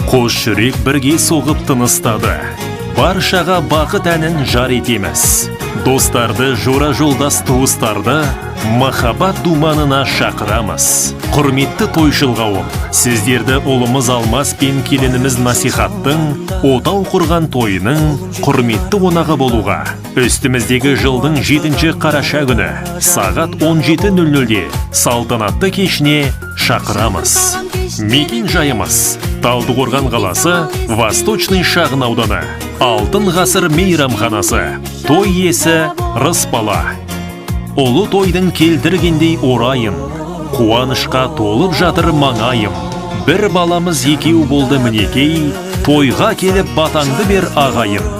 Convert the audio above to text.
Қос жүрек бірге соғып тыныстады. Баршаға бақыт әнін жар етеміз. Достарды, жора жолдас туыстарды махаббат думанына шақырамыз. Құрметті тойшыл қауым, сіздерді ұлымыз Алмас пен келініміз Насихаттың отау құрған тойының құрметті қонағы болуға, үстіміздегі жылдың 7 қараша күні сағат 17:00-де салтанатты кешіне шақырамыз. Мекен жайымыз Талдықорған қаласы, Восточный шағын ауданы, Алтын ғасыр мейрамханасы. Той иесі Рысбала. Ұлы тойдың келдіргендей орайын, қуанышқа толып жатыр маңайым. Бір баламыз екеу болды мінекей, тойға келіп батаңды бер ағайын.